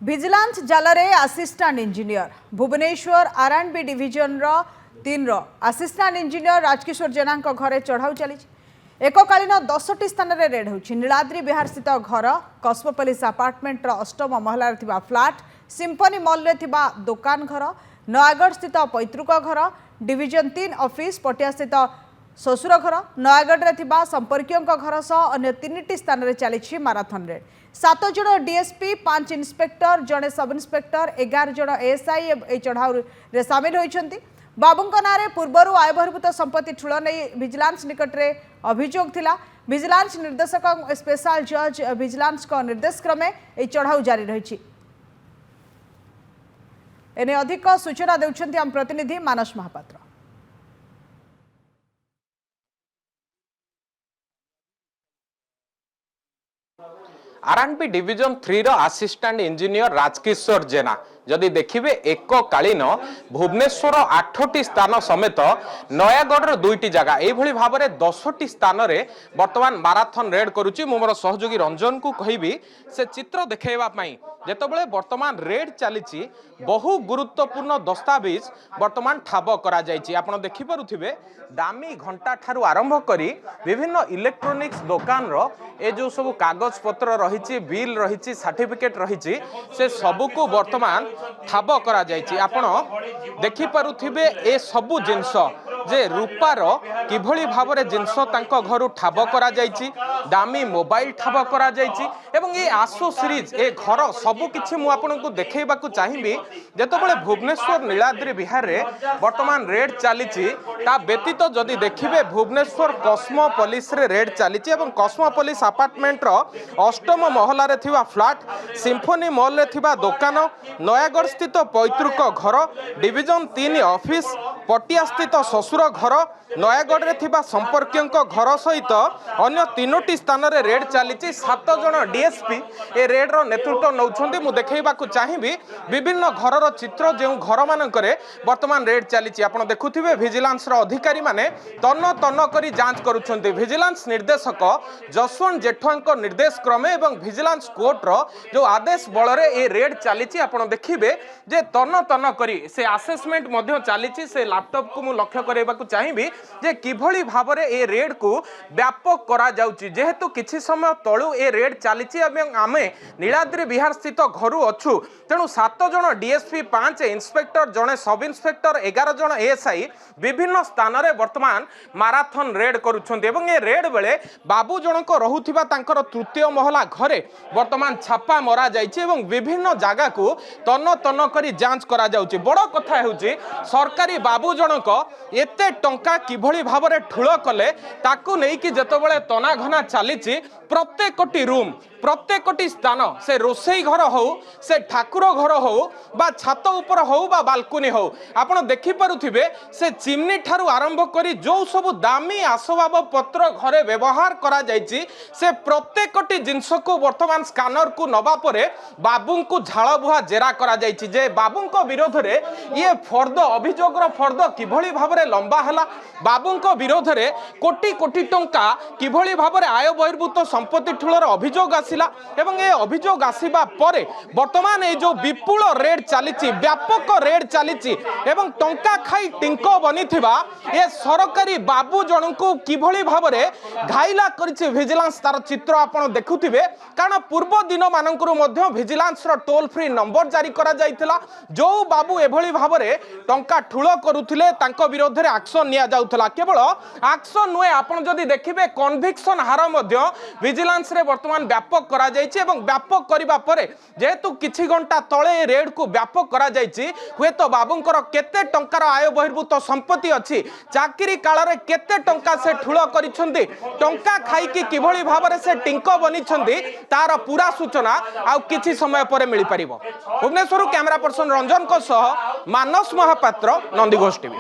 Vigilance जालरे assistant engineer Bhubaneswar R and B division रो 3 assistant engineer Rajkishore Jena घरे चढ़ाऊ चली एककालीन 10टी स्थान में रेड हो नीलाद्री विहार स्थित घर कस्मोपोलिस अपार्टमेंट अष्टम महलार फ्लाट सिम्फनी मॉल रे दुकान घर नयागढ़ स्थित पैतृक घर डिविजन 3 ऑफिस पटिया स्थित शशुर घर नयागढ़ रे संपर्कियों घर सह अन्य 3टी स्थान में चली माराथन रेड 7 जन डीएसपी 5 इन्स्पेक्टर जड़े सब इन्स्पेक्टर 11 जन एएसआई चढ़ाऊ सामिल होती बाबूंक नारे पूर्वर आय बहिर्भूत संपत्ति ठूल नहीं विजिलेंस निकट में अभियोग थिला विजिलेंस निर्देशक स्पेशल जज विजिलेंस निर्देश क्रमे चढ़ाऊ जारी रही एने अधिक सूचना देउछन्ति आम प्रतिनिधि मानस महापात्र। आर&बी डिविजन 3 रो असिस्टेंट इंजीनियर राजकिशोर जेना जदि देखिए एककालीन भुवनेश्वर 8टी स्थान समेत नयागढ़ 2टी जगह यही भाव में 10टी स्थान में बर्तमान माराथन रेड करुच्ची मोर सहयोगी रंजन को कहबी से चित्र देखवाई जितेबाला बर्तमान रेड चली बहु गुरुत्वपूर्ण दस्तावेज बर्तमान ठाब करा आपण देखिपे दामी घंटा ठारू आरंभ करी विभिन्न इलेक्ट्रोनिक्स दुकान रो ए जो सब कागज पत्र रही बिल रही सर्टिफिकेट रही से सबको बर्तमान ठाब करा आपण देखिपे ए सबु जिनस जे रूपार किभली भाव में जिनस घर ठाब करा दामी मोबाइल ठाब करा एवं ये आसो सीरीज ए घर सबुकिछि मु आपनको देखैबाकू चाहिबी जेतबेले भुवनेश्वर नीलाद्री विहार रे वर्तमान रेड चली ता व्यतीत जदि देखिबे भुवनेश्वर कस्मोपोलिस रे रेड चली एवं कस्मोपोलिस अपार्टमेंट रो अष्टम महला रे थिबा फ्लैट सिम्फनी मॉल रे थिबा दुकान नयागढ़ स्थित पैतृक घर डिविजन 3 ऑफिस पटिया स्थित शशुर घर नयागढ़ रे थिबा संपर्कियों घर सहित अन्य 3टी स्थान रे रेड चली 7 जन डीएसपी ए रेड रो नेतृत्व नौछंती मु देखैबाकू चाहिबी विभिन्न घर रो चित्र जे घर मानकरे वर्तमान रेड चली आपण देखुथिबे विजिलेंस रो अधिकारी माने तन्न तन्न करी जांच करूछंती विजिलेंस निर्देशक जसवंत जेठवांको निर्देश क्रमे एवं विजिलेंस कोर्ट रो जो आदेश बल रे ए रेड चली आपण देखिबे जे तन्न तन्न करी से असेसमेंट मध्ये चली से लैपटॉप को मु लक्ष्य करैबाकू चाहिबी जे किभली भाव में ए रेड को व्यापक करा जाउची जेहेतु किछि समय तळु ए रेड चली आमे नीलाद्री विहार स्थित घरु अच्छु तेणु 7 जन डीएसपी 5 इन्स्पेक्टर जड़े सब इन्स्पेक्टर 11 जन एएसआई विभिन्न स्थान में वर्तमान माराथन रेड करुछन्ते एवं ए रेड बेले बाबू जनक रहुथिबा तांकर तृतीय महला घरे वर्तमान छापा मरा जाइछि एवं विभिन्न जगह को तन्न तन्न करी जांच करा जाउछि बड़ कथा हेउछि सरकारी बाबू जनक एते टंका किभली भाव में ठूल कले ताकू नहीं कि जेतबेले तनाघना चली प्रत्येकटी रूम प्रत्येकटी स्थान से रोसई घर हो से ठाकुर घर हो बा छात ऊपर हो बा बालकुनी हो आपण देखि पारुथिबे से चिमनी ठारू आरंभ करी जो सब दामी आसबाब पत्र घरे व्यवहार करा जायछि से प्रत्येकटी जिंस को वर्तमान स्कैनर को नबा परे बाबू को झाड़ बुहा जेरा करा जायछि जे बाबू को विरोध रे ये फर्द अभियोग रो फर्द किभली भाव में लंबा हला बाबू को विरोध रे कोटी कोटी टंका किभली भाव में आय बहिर्भूत संपत्ति ठूलर अभियोग आसिला एवं ए अभियोग आसिबा परे वर्तमान ए जो विपुल रेड चली व्यापक रेड चली एवं टंका खाई टिंको बनिथिबा ए सरकारी बाबू जन को किभली भाव में घाइला करिछि विजिलेंस तार चित्र आपण देखुथिबे कारण पूर्व दिन मानकरू मध्य विजिलेंस रो टोल फ्री नंबर जारी करा जाइथिला जो बाबू एभली भाव में टंका ठूल करुथिले तांको विरोध रे एक्शन निया जाउथला केवल एक्शन नुए आपण जदि देखिबे कन्विक्शन हार मध्य विजिलेंस रे वर्तमान व्यापक करा जाइछि एवं व्यापक करिबा परे जेहेतु किछि घंटा तळे रेड को व्यापक करा जाइछि हुए तो बाबूंकर केते टंकार आय बहिर्भूत संपत्ति अछि चाकरी काल रे केते टंका से ठूल करिसंती टंका खाई कि किभली भाव रे से टिंको बनिसंती तार पूरा सूचना आ किछि समय परे मिलि परिबो भुवनेश्वर कैमरा पर्सन रंजन को सह मानस महापात्र नंदीघोष टीवी।